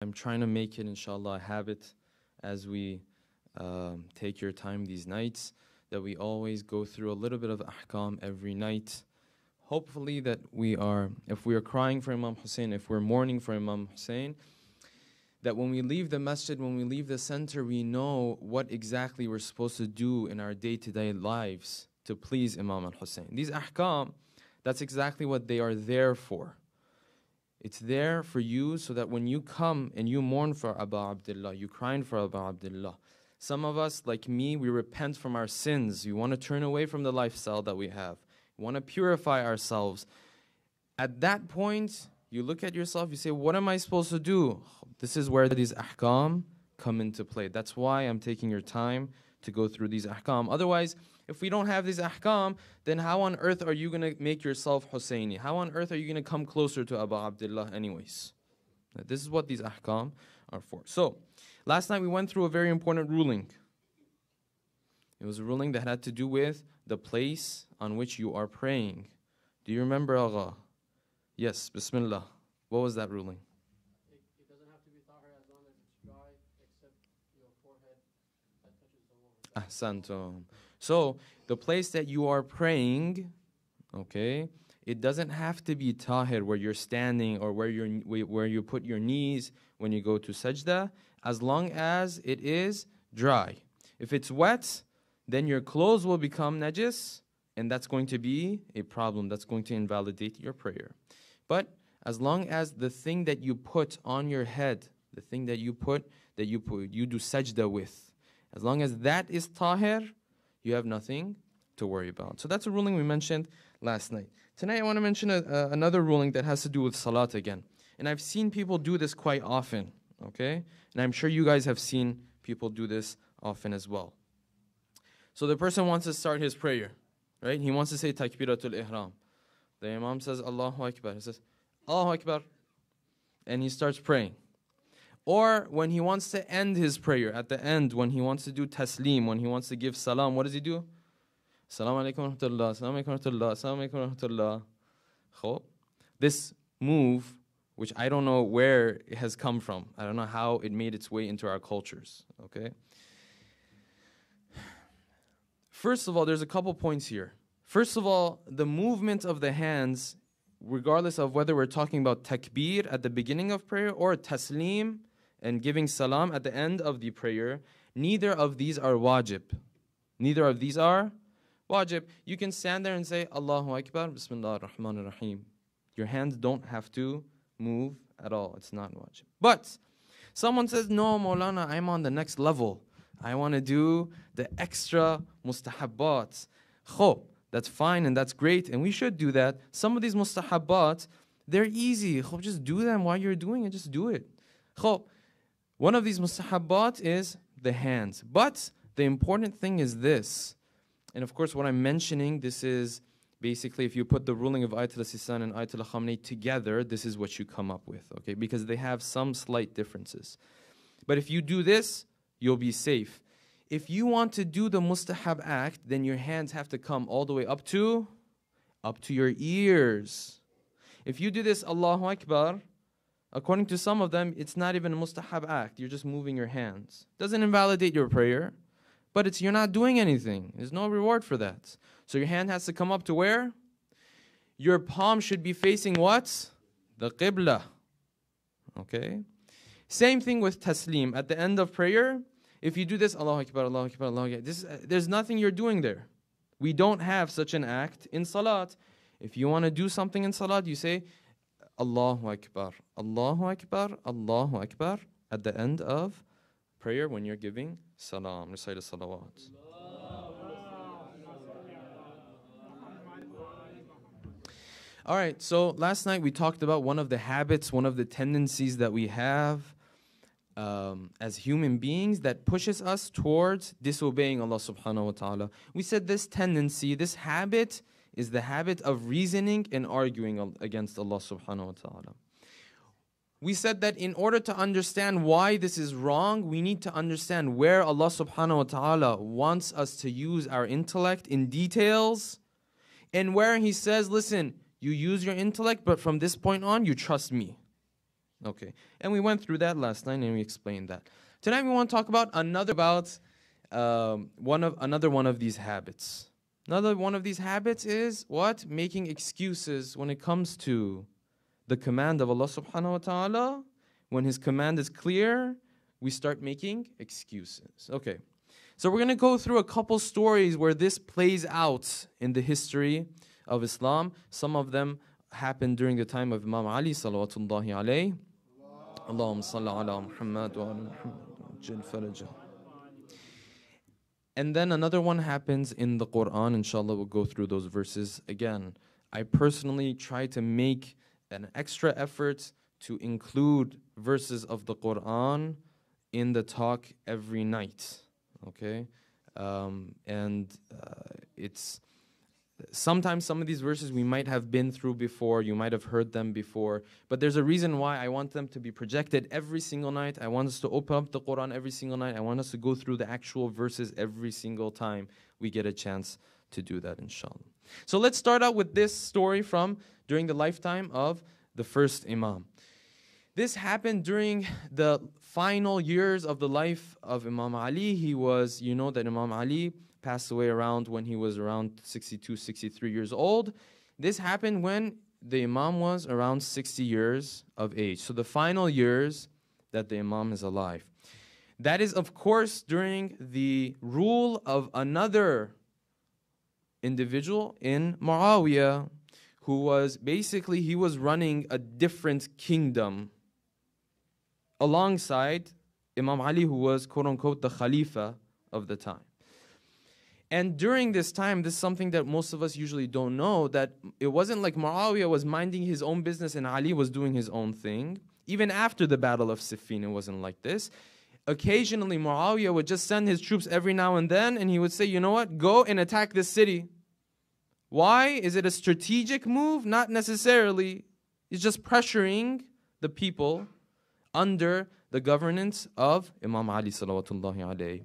I'm trying to make it, inshallah, a habit as we take your time these nights, that we always go through a little bit of ahkam every night. Hopefully that if we are crying for Imam Hussein, if we're mourning for Imam Hussein, that when we leave the masjid, when we leave the center, we know what exactly we're supposed to do in our day-to-day lives to please Imam al-Hussein. These ahkam, that's exactly what they are there for. It's there for you so that when you come and you mourn for Abu Abdullah, you crying for Abu Abdullah. Some of us, like me, we repent from our sins. We want to turn away from the lifestyle that we have. We want to purify ourselves. At that point, you look at yourself, you say, what am I supposed to do? This is where these ahkam come into play. That's why I'm taking your time to go through these ahkam. Otherwise, if we don't have these ahkam, then how on earth are you going to make yourself Husseini? How on earth are you going to come closer to Abu Abdullah anyways? This is what these ahkam are for. So, last night we went through a very important ruling. It was a ruling that had to do with the place on which you are praying. Do you remember, Agha? Yes, Bismillah. What was that ruling? It doesn't have to be tahir as long as it's dry, except your forehead that touches the wall. Ahsantum. So, the place that you are praying, okay, it doesn't have to be tahir where you're standing or where you put your knees when you go to sajda, as long as it is dry. If it's wet, then your clothes will become najis, and that's going to be a problem. That's going to invalidate your prayer. But as long as the thing that you put on your head, the thing that you do sajda with, as long as that is tahir, you have nothing to worry about. So that's a ruling we mentioned last night. Tonight I want to mention another ruling that has to do with salat again. And I've seen people do this quite often, okay? And I'm sure you guys have seen people do this often as well. So the person wants to start his prayer, right? He wants to say takbiratul ihram. The imam says Allahu Akbar. He says Allahu Akbar. And he starts praying. Or when he wants to end his prayer, at the end, when he wants to do taslim, when he wants to give salam, what does he do? Assalamu alaikum wa rahmatullah, assalamu alaikum wa rahmatullah, assalamu alaikum wa rahmatullah. This move, which I don't know where it has come from. I don't know how it made its way into our cultures, okay? First of all, there's a couple points here. First of all, the movement of the hands, regardless of whether we're talking about takbir at the beginning of prayer or taslim and giving salam at the end of the prayer, neither of these are wajib. Neither of these are wajib. You can stand there and say Allahu Akbar, Bismillah ar-Rahman ar-Rahim. Your hands don't have to move at all. It's not wajib. But someone says, no, Maulana, I'm on the next level. I want to do the extra mustahabbat. Kho, that's fine and that's great, and we should do that. Some of these mustahabbat, they're easy. Kho, just do them while you're doing it. Just do it. Kho, one of these mustahabbat is the hands. But the important thing is this. And of course, what I'm mentioning, this is basically if you put the ruling of Ayatul Sistan and Ayatul Khamni together, this is what you come up with, okay? Because they have some slight differences. But if you do this, you'll be safe. If you want to do the mustahab act, then your hands have to come all the way up to your ears. If you do this Allahu Akbar, according to some of them, it's not even a mustahab act. You're just moving your hands. Doesn't invalidate your prayer, but you're not doing anything. There's no reward for that. So your hand has to come up to where? Your palm should be facing what? The qibla. Okay? Same thing with taslim. At the end of prayer, if you do this, Allahu Akbar, Allahu Akbar, Allahu Akbar, there's nothing you're doing there. We don't have such an act in salat. If you want to do something in salat, you say, Allahu Akbar, Allahu Akbar, Allahu Akbar, at the end of prayer when you're giving salam, recite a salawat. All right, so last night we talked about one of the habits, one of the tendencies that we have as human beings that pushes us towards disobeying Allah subhanahu wa ta'ala. We said this tendency, this habit is the habit of reasoning and arguing against Allah subhanahu wa ta'ala. We said that in order to understand why this is wrong, we need to understand where Allah subhanahu wa ta'ala wants us to use our intellect in details, and where He says, listen, you use your intellect, but from this point on, you trust me. Okay. And we went through that last night and we explained that. Tonight we want to talk about another one of these habits. Another one of these habits is what? Making excuses when it comes to the command of Allah subhanahu wa ta'ala. When His command is clear, we start making excuses. Okay. So we're going to go through a couple stories where this plays out in the history of Islam. Some of them happened during the time of Imam Ali salawatullahi alayhi. Allahumma salli ala Muhammad wa ala Muhammad jil farajah. And then another one happens in the Quran. Inshallah, we'll go through those verses again. I personally try to make an extra effort to include verses of the Quran in the talk every night. Okay? It's sometimes some of these verses we might have been through before, you might have heard them before, but there's a reason why I want them to be projected every single night. I want us to open up the Quran every single night. I want us to go through the actual verses every single time we get a chance to do that, inshallah. So let's start out with this story from during the lifetime of the first Imam. This happened during the final years of the life of Imam Ali. He was, you know that Imam Ali passed away around when he was around 62, 63 years old. This happened when the Imam was around 60 years of age. So the final years that the Imam is alive. That is, of course, during the rule of another individual in Muawiyah, who was basically, he was running a different kingdom alongside Imam Ali, who was, quote-unquote, the Khalifa of the time. And during this time, this is something that most of us usually don't know, that it wasn't like Muawiyah was minding his own business and Ali was doing his own thing. Even after the Battle of Siffin, it wasn't like this. Occasionally, Muawiyah would just send his troops every now and then, and he would say, you know what, go and attack this city. Why? Is it a strategic move? Not necessarily. He's just pressuring the people under the governance of Imam Ali salawatullahi alayhi.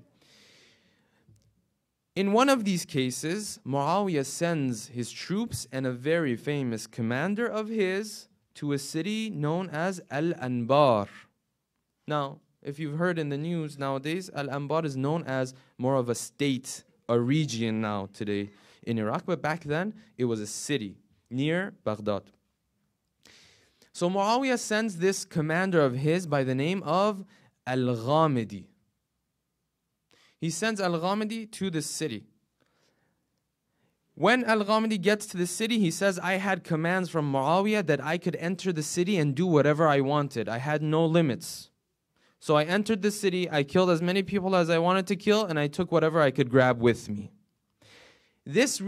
In one of these cases, Muawiyah sends his troops and a very famous commander of his to a city known as Al-Anbar. Now, if you've heard in the news nowadays, Al-Anbar is known as more of a state, a region now today in Iraq, but back then it was a city near Baghdad. So Muawiyah sends this commander of his by the name of Al-Ghamidi. He sends Al-Ghamidi to the city. When Al-Ghamidi gets to the city, he says, I had commands from Muawiyah that I could enter the city and do whatever I wanted. I had no limits. So I entered the city, I killed as many people as I wanted to kill, and I took whatever I could grab with me. This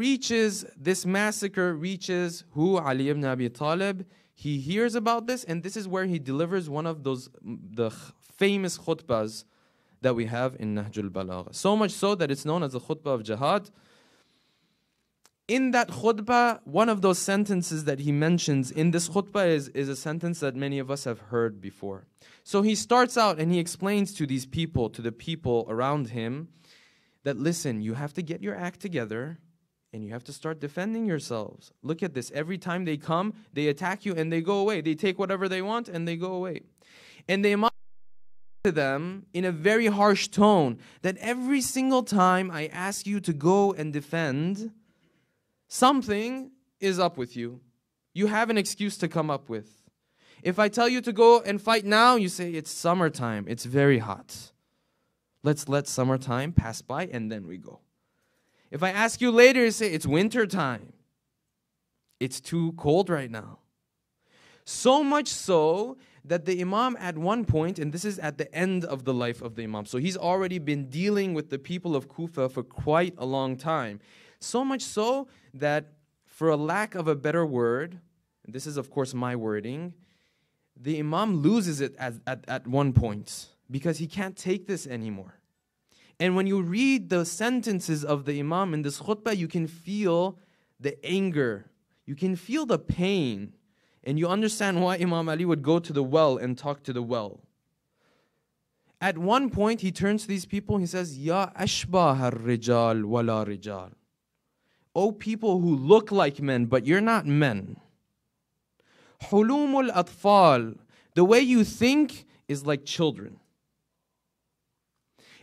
massacre reaches who? Ali ibn Abi Talib. He hears about this, and this is where he delivers one of the famous khutbahs that we have in Nahjul Balagha. So much so that it's known as the khutbah of jihad. In that khutbah, one of those sentences that he mentions in this khutbah is a sentence that many of us have heard before. So he starts out and he explains to these people, to the people around him, that listen, you have to get your act together and you have to start defending yourselves. Look at this. Every time they come, they attack you and they go away. They take whatever they want and they go away. And the Imam to them in a very harsh tone that every single time I ask you to go and defend, something is up with you. You have an excuse to come up with. If I tell you to go and fight now, you say it's summertime, it's very hot. Let's let summertime pass by and then we go. If I ask you later, you say it's winter time. It's too cold right now. So much so that the Imam at one point, and this is at the end of the life of the Imam, so he's already been dealing with the people of Kufa for quite a long time. So much so that, for a lack of a better word, this is of course my wording, the Imam loses it at one point because he can't take this anymore. And when you read the sentences of the Imam in this khutbah, you can feel the anger, you can feel the pain, and you understand why Imam Ali would go to the well and talk to the well. At one point, he turns to these people, he says, Ya ashbah ar-rijal wala rijal. O people who look like men, but you're not men. Hulumul atfal, The way you think is like children.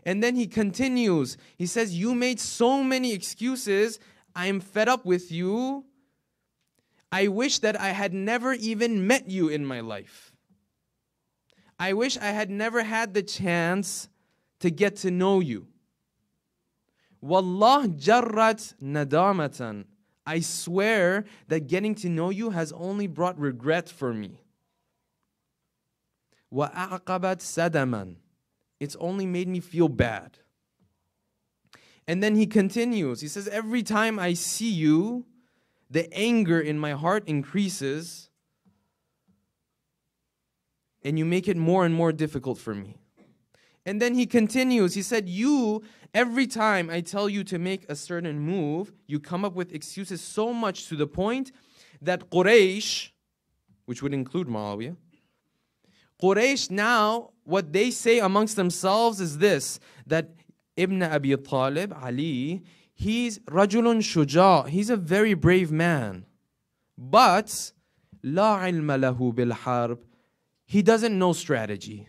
And then he continues. He says, you made so many excuses. I am fed up with you. I wish that I had never even met you in my life. I wish I had never had the chance to get to know you. Wallah jarrat nadamatan. I swear that getting to know you has only brought regret for me. Wa aqabat sadaman. It's only made me feel bad. And then he continues. He says, every time I see you, the anger in my heart increases, and you make it more and more difficult for me. And then he continues. He said, every time I tell you to make a certain move, you come up with excuses so much to the point that Quraysh, which would include Muawiyah, Quraysh now, what they say amongst themselves is this, that Ibn Abi Talib, Ali, he's rajulun shuja', he's a very brave man. But, la ilma lahu bil harb, he doesn't know strategy.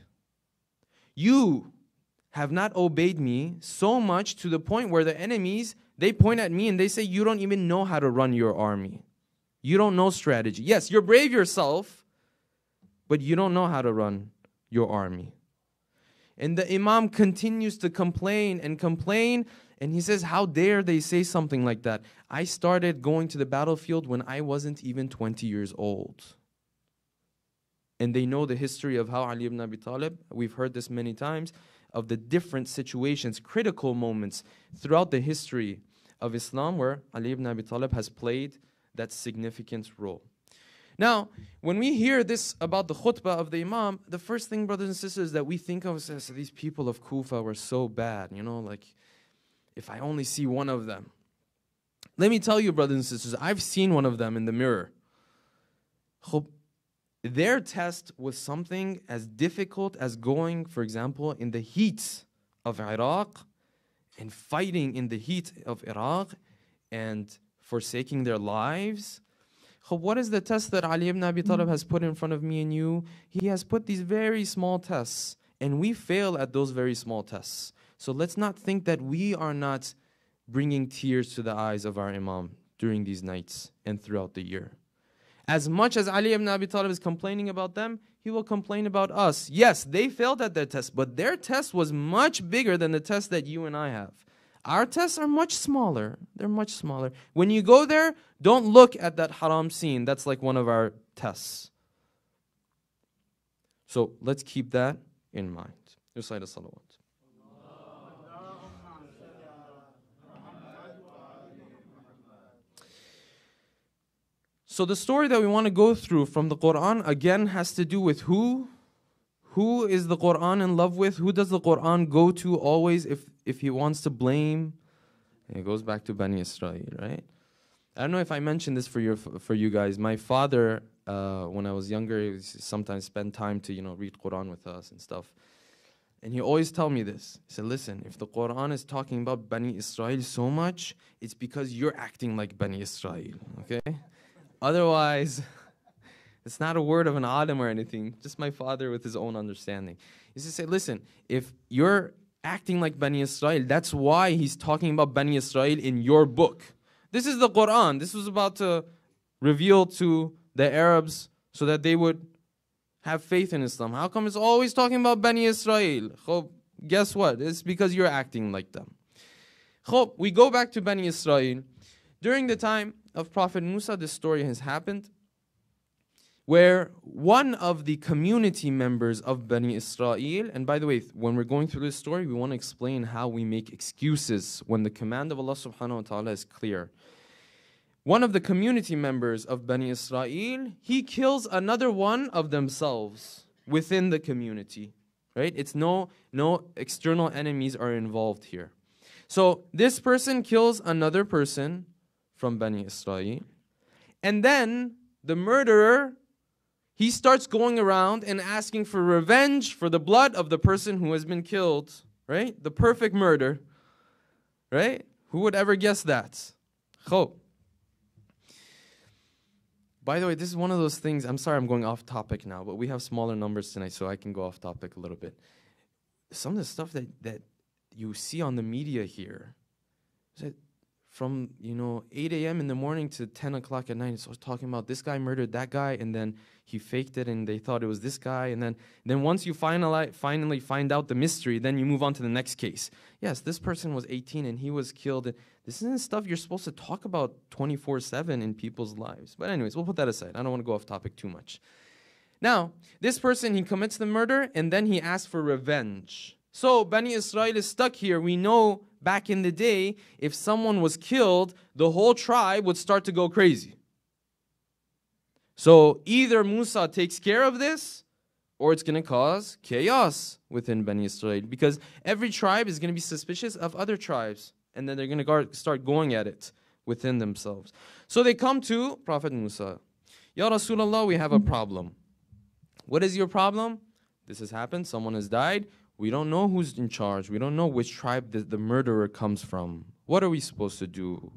You have not obeyed me so much to the point where the enemies, they point at me and they say, you don't even know how to run your army. You don't know strategy. Yes, you're brave yourself, but you don't know how to run your army. And the Imam continues to complain, and he says, how dare they say something like that? I started going to the battlefield when I wasn't even 20 years old. And they know the history of how Ali ibn Abi Talib, we've heard this many times, of the different situations, critical moments throughout the history of Islam where Ali ibn Abi Talib has played that significant role. Now, when we hear this about the khutbah of the Imam, the first thing, brothers and sisters, that we think of is these people of Kufa were so bad, like if I only see one of them. Let me tell you, brothers and sisters, I've seen one of them in the mirror. Their test was something as difficult as going, for example, in the heat of Iraq and fighting in the heat of Iraq and forsaking their lives. What is the test that Ali ibn Abi Talib has put in front of me and you? He has put these very small tests, and we fail at those very small tests. So let's not think that we are not bringing tears to the eyes of our Imam during these nights and throughout the year. As much as Ali ibn Abi Talib is complaining about them, he will complain about us. Yes, they failed at their test, but their test was much bigger than the test that you and I have. Our tests are much smaller. They're much smaller. When you go there, don't look at that haram scene. That's like one of our tests. So let's keep that in mind. Recite a salawat. So the story that we want to go through from the Quran again has to do with who? Who is the Quran in love with? Who does the Quran go to always if he wants to blame? And it goes back to Bani Israel, right? I don't know if I mentioned this for you guys. My father, when I was younger, he would sometimes spend time to read Quran with us and stuff. And he always tell me this. He said, listen, if the Quran is talking about Bani Israel so much, it's because you're acting like Bani Israel, okay? Otherwise, it's not a word of an alim or anything, just my father with his own understanding. He used to say, listen, if you're acting like Bani Israel, that's why he's talking about Bani Israel in your book. This is the Quran. This was about to reveal to the Arabs so that they would have faith in Islam. How come it's always talking about Bani Israel? Guess what? It's because you're acting like them. We go back to Bani Israel. During the time of Prophet Musa, this story has happened, where one of the community members of Bani Israel, and by the way, when we're going through this story, we want to explain how we make excuses when the command of Allah subhanahu wa ta'ala is clear. One of the community members of Bani Israel, he kills another one of themselves within the community, right? It's no external enemies are involved here. So this person kills another person from Bani Israel, and then the murderer, he starts going around and asking for revenge for the blood of the person who has been killed, right? The perfect murder, right? Who would ever guess that? By the way, this is one of those things, I'm sorry I'm going off topic now, but we have smaller numbers tonight, so I can go off topic a little bit. Some of the stuff that you see on the media here, from 8 a.m. in the morning to 10 o'clock at night, so talking about this guy murdered that guy, and then he faked it, and they thought it was this guy, and then once you finally find out the mystery, then you move on to the next case. Yes, this person was 18 and he was killed. This isn't stuff you're supposed to talk about 24/7 in people's lives. But anyways, we'll put that aside. I don't want to go off topic too much. Now, this person, he commits the murder, and then he asks for revenge. So Bani Israel is stuck here. We know back in the day, if someone was killed, the whole tribe would start to go crazy. So either Musa takes care of this, or it's going to cause chaos within Bani Israel, because every tribe is going to be suspicious of other tribes, and then they're going to start going at it within themselves. So they come to Prophet Musa. Ya Rasulullah, we have a problem. What is your problem? This has happened. Someone has died. We don't know who's in charge. We don't know which tribe the murderer comes from. What are we supposed to do?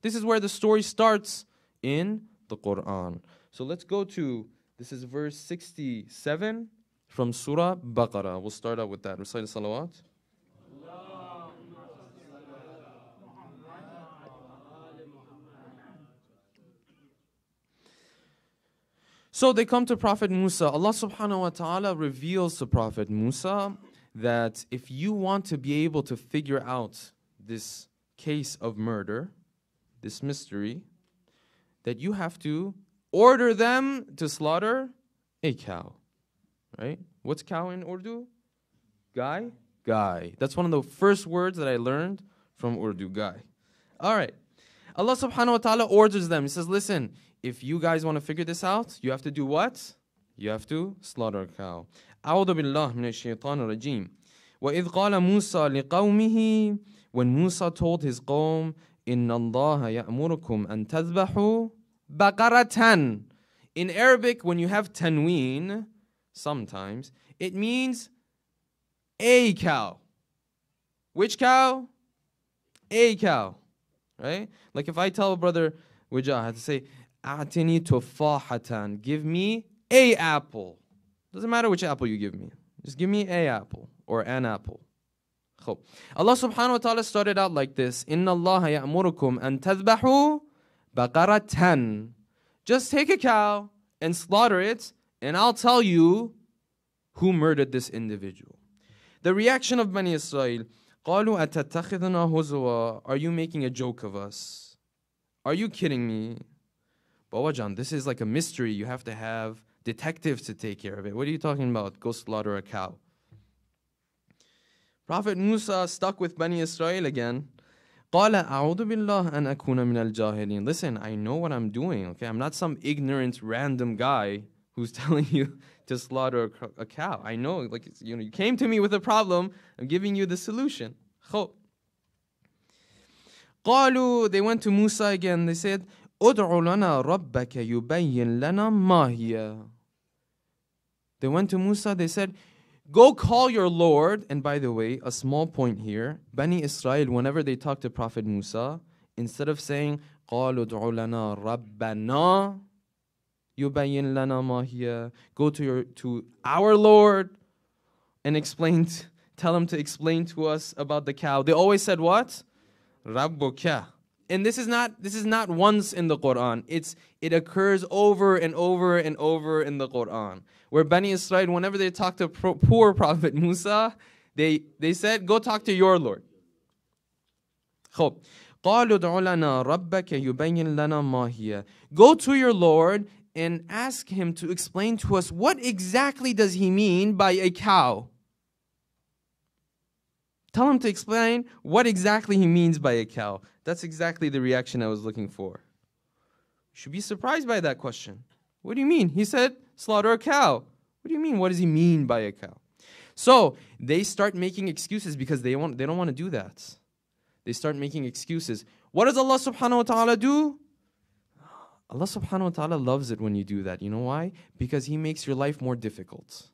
This is where the story starts in the Quran. So let's go to, this is verse 67 from Surah Baqarah. We'll start out with that. Recite the salawat. So they come to Prophet Musa. Allah subhanahu wa ta'ala reveals to Prophet Musa that if you want to be able to figure out this case of murder, this mystery, that you have to order them to slaughter a cow. Right? What's cow in Urdu? Guy? Guy. That's one of the first words that I learned from Urdu, guy. All right. Allah subhanahu wa ta'ala orders them. He says, listen, if you guys want to figure this out, you have to do what? You have to slaughter a cow. أعوذ بالله من الشيطان الرجيم. وإذ قال موسى لقومه, when Musa told his qawm, إن الله يأمركم أن تذبحوا بقرة. In Arabic, when you have tanween, sometimes, it means a cow. Which cow? A cow. Right? Like if I tell a brother, Wajah, I have to say, أعطني تفاحة, give me a apple. Doesn't matter which apple you give me. Just give me a apple or an apple. Allah subhanahu wa ta'ala started out like this. إِنَّ اللَّهَ يَأْمُرُكُمْ أَن تَذْبَحُوا بَقَرَةً. Just take a cow and slaughter it, and I'll tell you who murdered this individual. The reaction of Bani Israel, قَالُوا أَتَتَّخِذُنَا هُزُوًا. Are you making a joke of us? Are you kidding me? Bawajan, this is like a mystery. You have to have detectives to take care of it. What are you talking about? Go slaughter a cow. Prophet Musa stuck with Bani Israel again. قَالَ أَعُوذُ بِاللَّهِ أَنْ أَكُونَ مِنَ الْجَاهِلِينَ. Listen, I know what I'm doing. Okay, I'm not some ignorant random guy who's telling you to slaughter a cow. I know, like, you came to me with a problem. I'm giving you the solution. قَالُوا, they went to Musa again. They said, أُدْعُ لَنَا رَبَّكَ يُبَيِّنْ لَنَا مَا هِيَ. They went to Musa, they said, go call your Lord. And by the way, a small point here, Bani Israel, whenever they talk to Prophet Musa, instead of saying, قَالُوا ادْعُ لَنَا رَبَّنَا يُبَيِّنْ لَنَا مَا هِيَ, go to our Lord and tell him to explain to us about the cow. They always said what? رَبُّكَ. And this is not once in the Quran. It occurs over and over and over in the Quran. Where Bani Israel, whenever they talk to poor Prophet Musa, they said, go talk to your Lord. قَالُوا ادْعُ لَنَا رَبَّكَ يُبَيِّنْ لَنَا مَا هِيَ. Go to your Lord and ask him to explain to us what exactly does he mean by a cow. Tell him to explain what exactly he means by a cow. That's exactly the reaction I was looking for. You should be surprised by that question. What do you mean? He said, slaughter a cow. What do you mean? What does he mean by a cow? So they start making excuses because they don't want to do that. They start making excuses. What does Allah subhanahu wa ta'ala do? Allah subhanahu wa ta'ala loves it when you do that. You know why? Because He makes your life more difficult.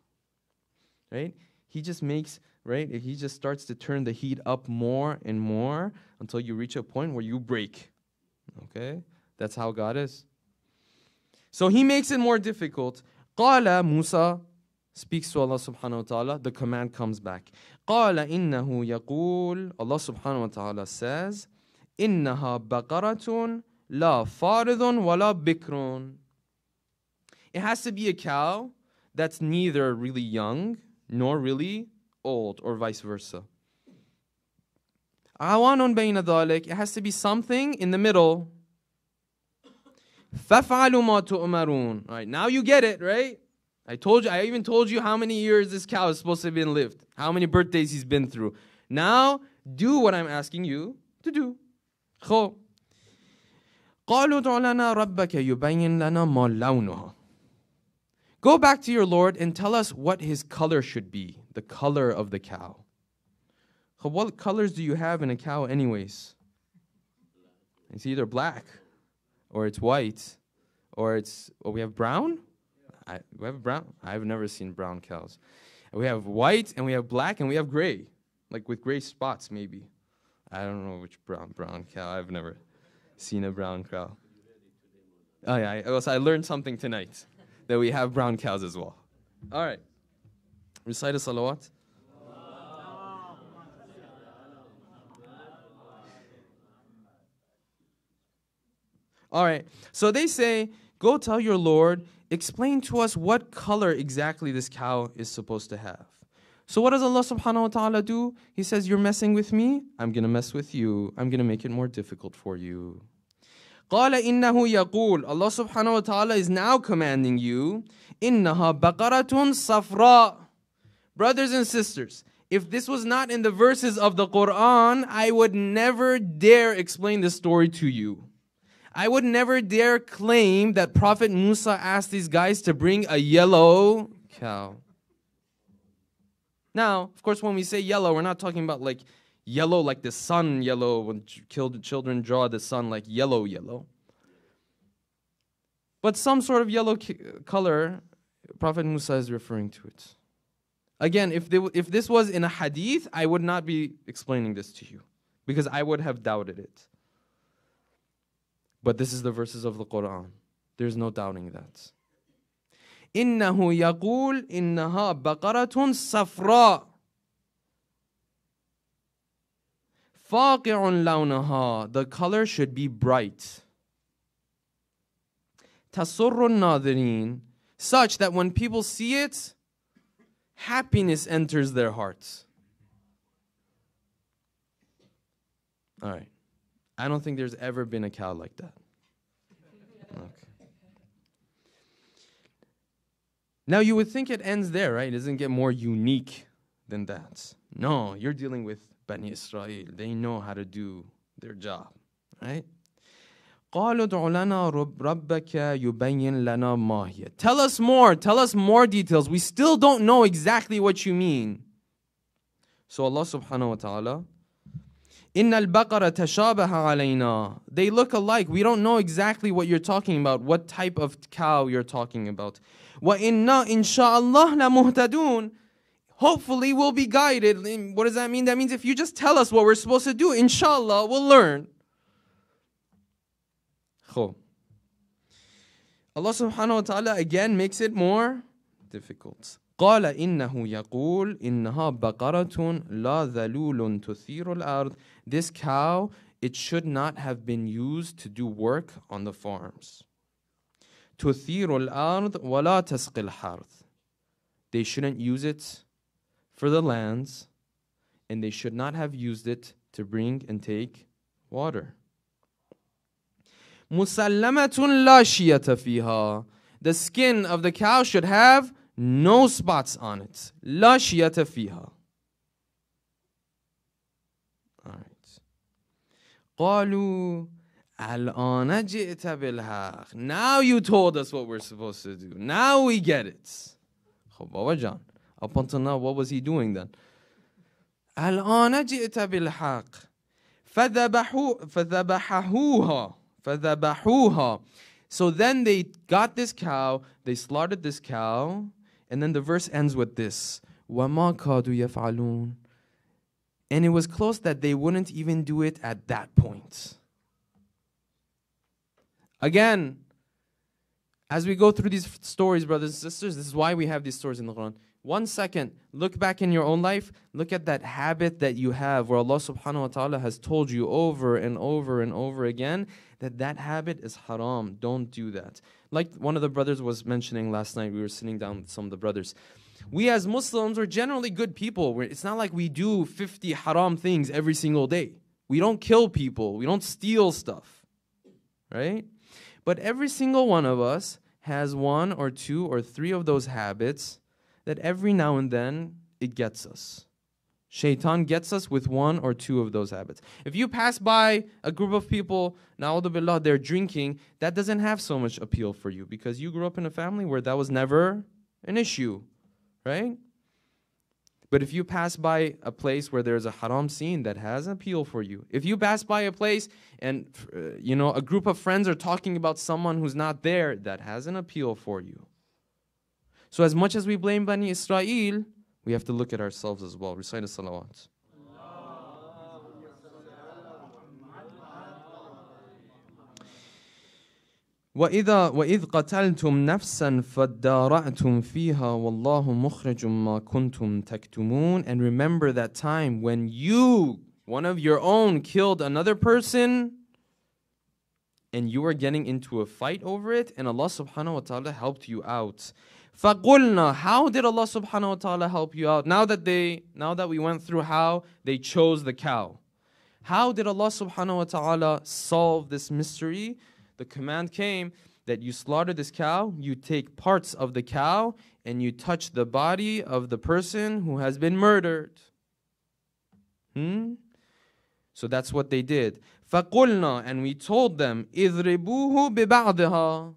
Right? He just starts to turn the heat up more and more until you reach a point where you break. Okay? That's how God is. So he makes it more difficult. قال Musa speaks to Allah subhanahu wa ta'ala. The command comes back. قال إنه يقول, Allah subhanahu wa ta'ala says, إنها بقرة لا فارض ولا بكر. It has to be a cow that's neither really young nor really old, or vice versa. عوان بين ذلك. It has to be something in the middle. فَافْعَلُوا مَا تُؤْمَرُونَ. All right, now you get it, right? I even told you how many years this cow is supposed to have been lived, how many birthdays he's been through. Now, do what I'm asking you to do. خو. قَالُوا ادْعُ لَنَا رَبَّكَ يُبَيِّنْ لَنَا مَا لَوْنُهَا. Go back to your Lord and tell us what his color should be, the color of the cow. What colors do you have in a cow anyways? It's either black, or it's white, or we have brown? We have brown? I've never seen brown cows. We have white, and we have black, and we have gray. Like with gray spots, maybe. I don't know which brown cow. I've never seen a brown cow. Oh yeah, I learned something tonight, that we have brown cows as well. All right. Recite a salawat. All right, so they say, go tell your Lord, explain to us what color exactly this cow is supposed to have. So what does Allah subhanahu wa ta'ala do? He says, you're messing with me, I'm going to mess with you. I'm going to make it more difficult for you. قَالَ إِنَّهُ يَقُولُ. Allah subhanahu wa ta'ala is now commanding you, إِنَّهَا بَقَرَةٌ صَفْرَاءٌ. Brothers and sisters, if this was not in the verses of the Quran, I would never dare explain this story to you. I would never dare claim that Prophet Musa asked these guys to bring a yellow cow. Now, of course, when we say yellow, we're not talking about like yellow like the sun yellow, when children draw the sun like yellow. But some sort of yellow color, Prophet Musa is referring to it. Again, if this was in a hadith, I would not be explaining this to you, because I would have doubted it. But this is the verses of the Quran. There's no doubting that. إِنَّهُ يَقُولُ إِنَّهَا بَقَرَةٌ صَفْرَاءٌ فَاقِعٌ لَوْنَهَا. The color should be bright. تَسُرُّ النَّاظِرِينَ. Such that when people see it, happiness enters their hearts. All right. I don't think there's ever been a cow like that. Okay. Now you would think it ends there, right? It doesn't get more unique than that. No, you're dealing with Bani Israel. They know how to do their job, right? قَالُوا ادْعُ لَنَا رَبَّكَ يُبَيِّنْ لَنَا مَا هِيَ. Tell us more details. We still don't know exactly what you mean. So Allah subhanahu wa ta'ala, إِنَّ الْبَقَرَ تَشَابَهَ عَلَيْنَا. They look alike. We don't know exactly what you're talking about, what type of cow you're talking about. وَإِنَّا إِنْ شَاءَ اللَّهِ لَمُهْتَدُونَ. Hopefully we'll be guided. What does that mean? That means if you just tell us what we're supposed to do, inshallah, we'll learn. Allah subhanahu wa ta'ala again makes it more difficult. قال إنه يقول إنها بقرة لا ذلول تثير الأرض. This cow, it should not have been used to do work on the farms. تثير الأرض ولا تسقي الحرث. They shouldn't use it for the lands, and they should not have used it to bring and take water. مسلمة لا شية فيها. The skin of the cow should have no spots on it. لا شية فيها. All right. قالوا الآن جئت بالحق. Now you told us what we're supposed to do. Now we get it. خب بابا جان. Up until now, what was he doing then? الآن جئت بالحق. فذبحوها. So then they got this cow, they slaughtered this cow, and then the verse ends with this. وَمَا كَادُوا يَفْعَلُونَ. And it was close that they wouldn't even do it at that point. Again, As we go through these stories, brothers and sisters, this is why we have these stories in the Quran. 1 second, look back in your own life, look at that habit that you have where Allah subhanahu wa ta'ala has told you over and over and over again that that habit is haram. Don't do that. Like one of the brothers was mentioning last night, we were sitting down with some of the brothers. We as Muslims are generally good people. It's not like we do 50 haram things every single day. We don't kill people. We don't steal stuff. Right? But every single one of us has 1 or 2 or 3 of those habits that every now and then it gets us. Shaitan gets us with 1 or 2 of those habits. If you pass by a group of people, na'udhu billah, they're drinking, that doesn't have so much appeal for you because you grew up in a family where that was never an issue, right? But if you pass by a place where there's a haram scene, that has an appeal for you. If you pass by a place and a group of friends are talking about someone who's not there, that has an appeal for you. So as much as we blame Bani Israel, we have to look at ourselves as well. Recite the salawat. وَإِذْ قَتَلْتُمْ نَفْسًا فَادَّارَأْتُمْ فِيهَا وَاللَّهُ مُخْرِجٌ مَا كُنْتُمْ تَكْتُمُونَ. And remember that time when you, one of your own, killed another person and you were getting into a fight over it and Allah subhanahu wa ta'ala helped you out. فَقُلْنَا. How did Allah subhanahu wa ta'ala help you out? Now that we went through how they chose the cow. How did Allah subhanahu wa ta'ala solve this mystery? The command came that you slaughter this cow, you take parts of the cow, and you touch the body of the person who has been murdered. So that's what they did. فَقُلْنَا. And we told them, اِذْرِبُوهُ بِبَعْضِهَا.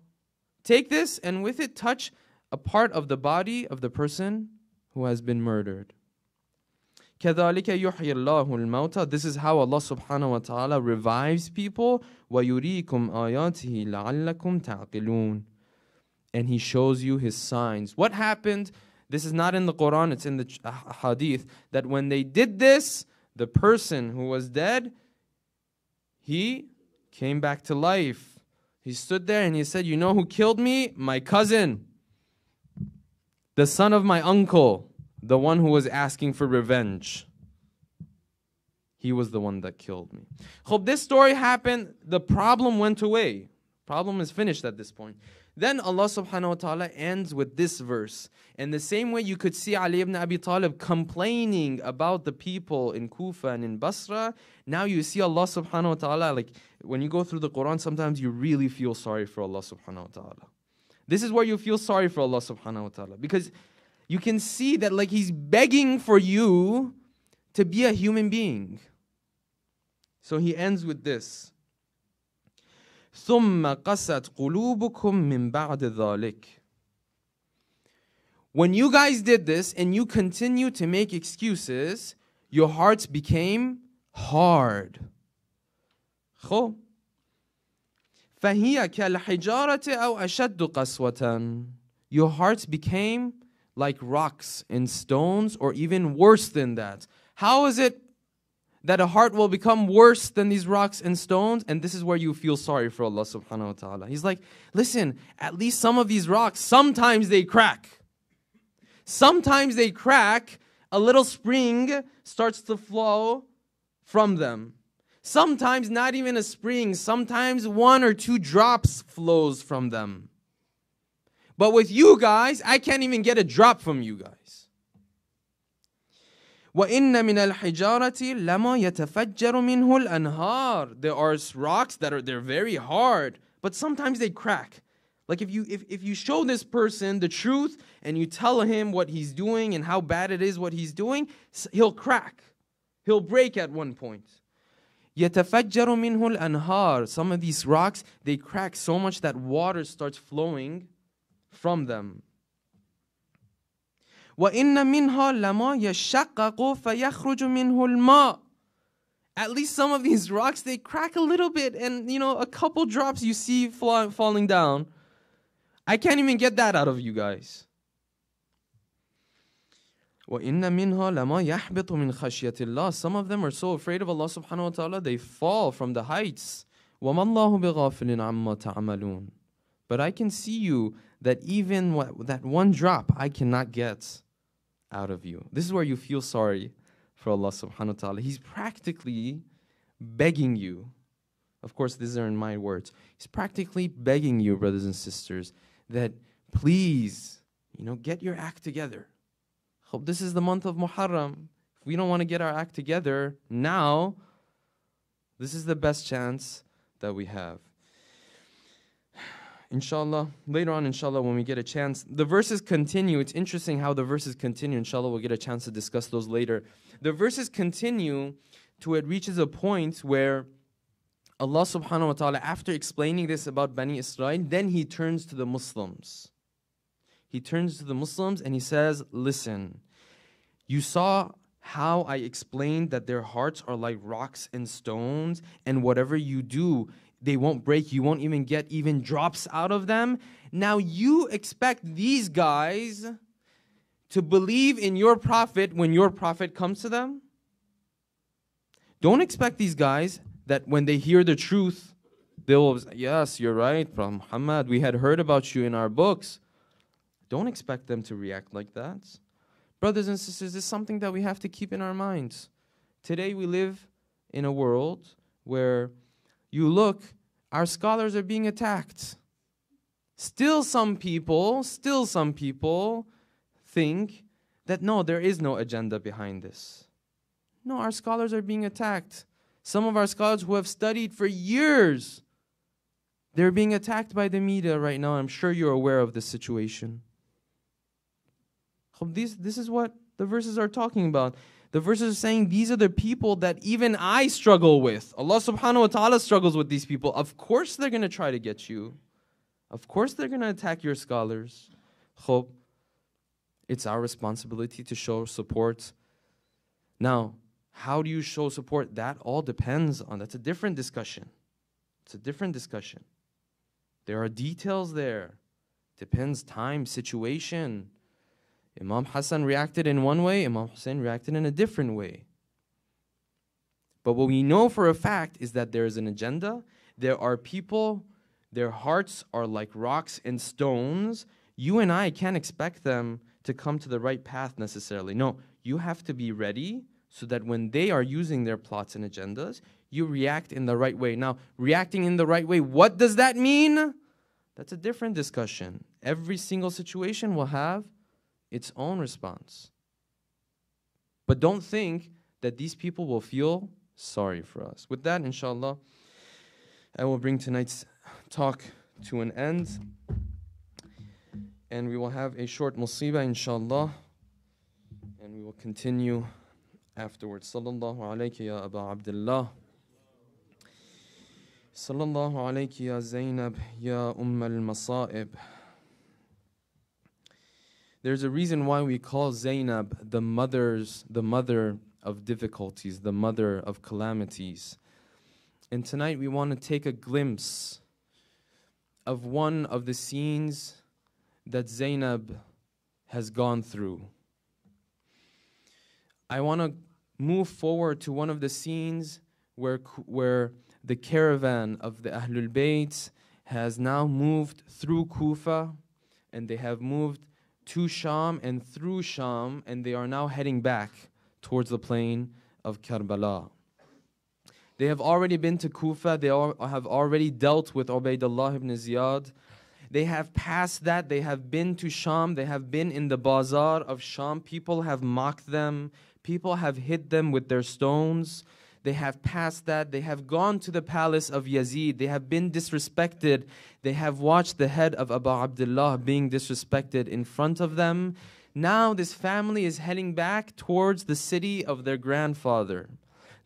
Take this and with it touch a part of the body of the person who has been murdered. كَذَلِكَ يُحْيِي اللَّهُ الْمَوْتَى. This is how Allah subhanahu wa ta'ala revives people. وَيُرِيكُمْ آيَاتِهِ لَعَلَّكُمْ تَعْقِلُونَ. And He shows you His signs. What happened? This is not in the Quran, it's in the hadith. That when they did this, the person who was dead, he came back to life. He stood there and he said, you know who killed me? My cousin. The son of my uncle. The one who was asking for revenge. He was the one that killed me. Hope this story happened. The problem went away. Problem is finished at this point. Then Allah subhanahu wa ta'ala ends with this verse. In the same way you could see Ali ibn Abi Talib complaining about the people in Kufa and in Basra. Now you see Allah subhanahu wa ta'ala, like when you go through the Quran, sometimes you really feel sorry for Allah subhanahu wa ta'ala. This is where you feel sorry for Allah subhanahu wa ta'ala. Because you can see that like He's begging for you to be a human being. So He ends with this. ثُمَّ قَسَتْ قُلُوبُكُمْ مِنْ بَعْدِ ذَلِكَ. When you guys did this and you continue to make excuses, your hearts became hard. خو فَهِيَ كَالْحِجَارَةِ أَوْ أَشَدُّ قَسْوَةً. Your hearts became like rocks and stones, or even worse than that. How is it that a heart will become worse than these rocks and stones? And this is where you feel sorry for Allah subhanahu wa ta'ala. He's like, listen, at least some of these rocks, sometimes they crack. Sometimes they crack, a little spring starts to flow from them. Sometimes not even a spring, sometimes 1 or 2 drops flows from them. But with you guys, I can't even get a drop from you guys. وَإِنَّ مِنَ الْحِجَارَةِ لَمَا يَتَفَجَّرُ مِنْهُ الْأَنْهَارِ. There are rocks that they're very hard, but sometimes they crack. Like if you show this person the truth and you tell him what he's doing and how bad it is what he's doing, he'll crack. He'll break at one point. يَتَفَجَّرُ مِنْهُ الْأَنْهَارِ. Some of these rocks, they crack so much that water starts flowing from them. وَإِنَّ مِنْهَا لَمَا يَشَّقَّقُ فَيَخْرُجُ مِنْهُ الْمَاءُ. At least some of these rocks, they crack a little bit and, a couple drops you see falling down. I can't even get that out of you guys. وَإِنَّ مِنْهَا لَمَا يَحْبِطُ مِنْ خَشْيَةِ اللَّهِ. Some of them are so afraid of Allah subhanahu wa ta'ala, they fall from the heights. وَمَا اللَّهُ بِغَافِلٍ عَمَّا تَعْمَلُونَ. But I can see you that even that one drop I cannot get out of you. This is where you feel sorry for Allah subhanahu wa ta'ala. He's practically begging you. Of course, these are in my words. He's practically begging you, brothers and sisters, that please, get your act together. Hope this is the month of Muharram. If we don't want to get our act together now, this is the best chance that we have. Inshallah, later on, inshallah, when we get a chance, the verses continue. It's interesting how the verses continue. Inshallah, we'll get a chance to discuss those later. The verses continue to it reaches a point where Allah subhanahu wa ta'ala, after explaining this about Bani Israel, then He turns to the Muslims. He turns to the Muslims and He says, listen, you saw how I explained that their hearts are like rocks and stones, and whatever you do, they won't break. You won't even get even drops out of them. Now you expect these guys to believe in your prophet when your prophet comes to them? Don't expect these guys that when they hear the truth, they'll say, yes, you're right, Prophet Muhammad, we had heard about you in our books. Don't expect them to react like that. Brothers and sisters, this is something that we have to keep in our minds. Today we live in a world where you look, our scholars are being attacked. Still some people think that no, there is no agenda behind this. No, our scholars are being attacked. Some of our scholars who have studied for years, they're being attacked by the media right now. I'm sure you're aware of this situation. This is what the verses are talking about. The verses are saying these are the people that even I struggle with. Allah subhanahu wa ta'ala struggles with these people. Of course they're going to try to get you. Of course they're going to attack your scholars. It's our responsibility to show support. Now, how do you show support? That all depends on, that's a different discussion. It's a different discussion. There are details there. Depends time, situation. Imam Hassan reacted in one way, Imam Hussein reacted in a different way. But what we know for a fact is that there is an agenda. There are people, their hearts are like rocks and stones. You and I can't expect them to come to the right path necessarily. No, you have to be ready so that when they are using their plots and agendas, you react in the right way. Now, reacting in the right way, what does that mean? That's a different discussion. Every single situation will have its own response. But don't think that these people will feel sorry for us. With that, inshallah, I will bring tonight's talk to an end. And we will have a short musibah, inshallah. And we will continue afterwards. Sallallahu alayki ya Aba Abdullah. Sallallahu alayki ya Zainab ya al-Masa'ib. There's a reason why we call Zainab the mother of difficulties, the mother of calamities. And tonight we want to take a glimpse of one of the scenes that Zainab has gone through. I want to move forward to one of the scenes where the caravan of the Ahlul Bayt has now moved through Kufa, and they have moved to Sham and through Sham, and they are now heading back towards the plain of Karbala. They have already been to Kufa. They have already dealt with Ubaydullah ibn Ziyad. They have passed that. They have been to Sham. They have been in the bazaar of Sham. People have mocked them. People have hit them with their stones. They have passed that. They have gone to the palace of Yazid. They have been disrespected. They have watched the head of Abu Abdullah being disrespected in front of them. Now this family is heading back towards the city of their grandfather,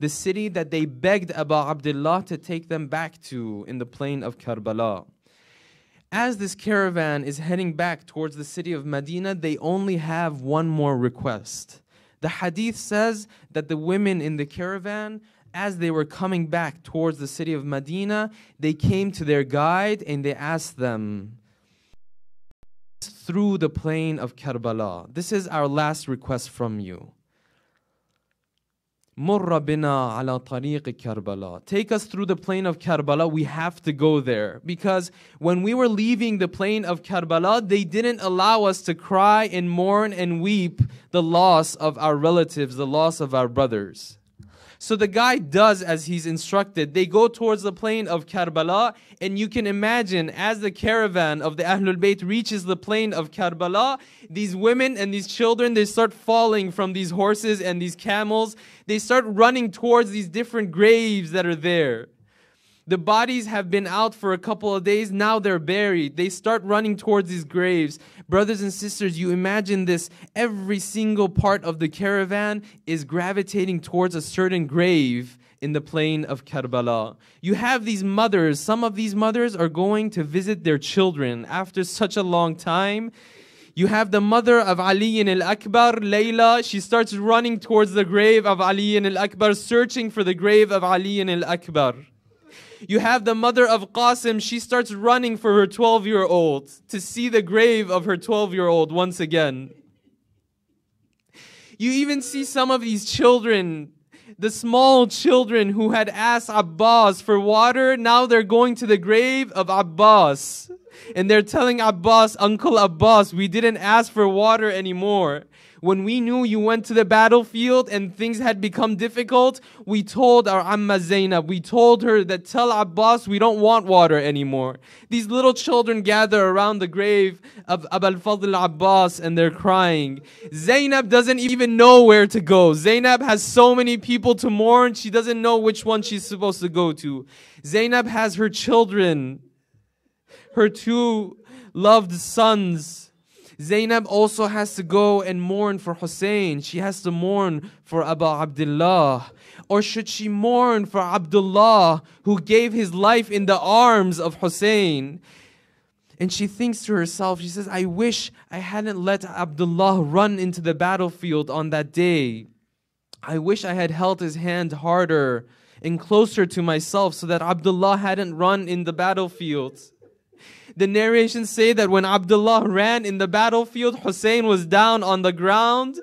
the city that they begged Abu Abdullah to take them back to in the plain of Karbala. As this caravan is heading back towards the city of Medina, they only have one more request. The hadith says that the women in the caravan, as they were coming back towards the city of Medina, they came to their guide and they asked them, through the plain of Karbala, this is our last request from you. مر بنا على طريق كربلاء. Take us through the plain of Karbala. We have to go there. Because when we were leaving the plain of Karbala, they didn't allow us to cry and mourn and weep the loss of our relatives, the loss of our brothers. So the guy does as he's instructed. They go towards the plain of Karbala, and you can imagine as the caravan of the Ahlul Bayt reaches the plain of Karbala, these women and these children, they start falling from these horses and these camels. They start running towards these different graves that are there. The bodies have been out for a couple of days. Now they're buried. They start running towards these graves. Brothers and sisters, you imagine this. Every single part of the caravan is gravitating towards a certain grave in the plain of Karbala. You have these mothers. Some of these mothers are going to visit their children after such a long time. You have the mother of Ali al-Akbar, Layla. She starts running towards the grave of Ali al-Akbar, searching for the grave of Ali al-Akbar. You have the mother of Qasim. She starts running for her 12-year-old to see the grave of her 12-year-old once again. You even see some of these children, the small children who had asked Abbas for water. Now they're going to the grave of Abbas. And they're telling Abbas, Uncle Abbas, we didn't ask for water anymore. When we knew you went to the battlefield and things had become difficult, we told our Amma Zainab, we told her that tell Abbas we don't want water anymore. These little children gather around the grave of Abul Fadl Abbas and they're crying. Zainab doesn't even know where to go. Zainab has so many people to mourn, she doesn't know which one she's supposed to go to. Zainab has her children, her two loved sons. Zainab also has to go and mourn for Hussein. She has to mourn for Abu Abdullah. Or should she mourn for Abdullah, who gave his life in the arms of Hussein? And she thinks to herself, she says, I wish I hadn't let Abdullah run into the battlefield on that day. I wish I had held his hand harder and closer to myself so that Abdullah hadn't run in the battlefield. The narrations say that when Abdullah ran in the battlefield, Hussein was down on the ground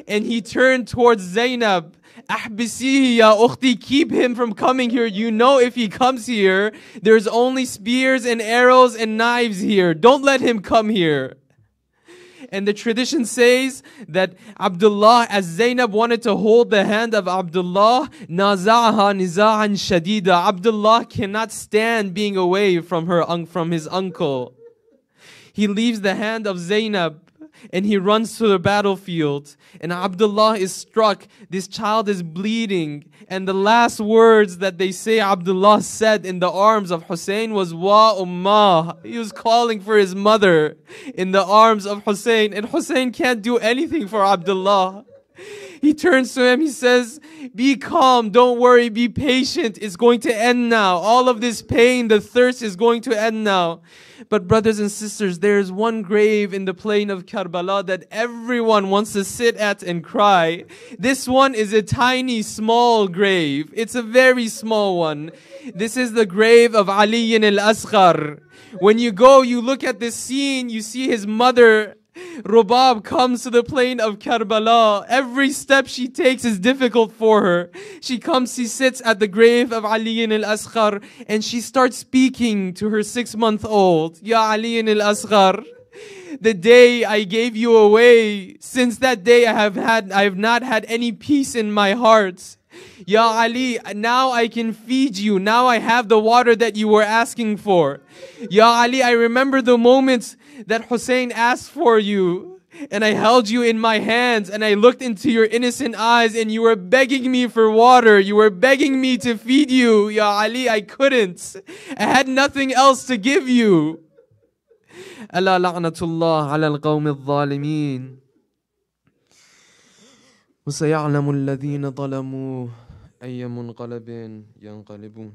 and he turned towards Zainab. Ahbisihi ya ukhti, keep him from coming here. You know if he comes here, there's only spears and arrows and knives here. Don't let him come here. And the tradition says that Abdullah, as Zainab wanted to hold the hand of Abdullah, naza'aha niza'an shadida. Abdullah cannot stand being away from his uncle. He leaves the hand of Zainab and he runs to the battlefield. And Abdullah is struck. This child is bleeding. And the last words that they say Abdullah said in the arms of Hussein was, Wa Ummah. He was calling for his mother in the arms of Hussein. And Hussein can't do anything for Abdullah. He turns to him, he says, be calm, don't worry, be patient. It's going to end now. All of this pain, the thirst is going to end now. But brothers and sisters, there is one grave in the plain of Karbala that everyone wants to sit at and cry. This one is a tiny, small grave. It's a very small one. This is the grave of Ali al-Asghar. When you go, you look at this scene, you see his mother, Rubab, comes to the plain of Karbala. Every step she takes is difficult for her. She sits at the grave of Ali al-Asghar and she starts speaking to her 6-month-old. Ya Ali al-Asghar, the day I gave you away, since that day I have not had any peace in my heart. Ya Ali, now I can feed you. Now I have the water that you were asking for. Ya Ali, I remember the moments that Hussein asked for you. And I held you in my hands and I looked into your innocent eyes and you were begging me for water. You were begging me to feed you. Ya Ali, I couldn't. I had nothing else to give you. Ala la'natullah ala al-qawmi al-zalimin. وسيعلم الذين ظلموا أي منقلب ينقلبون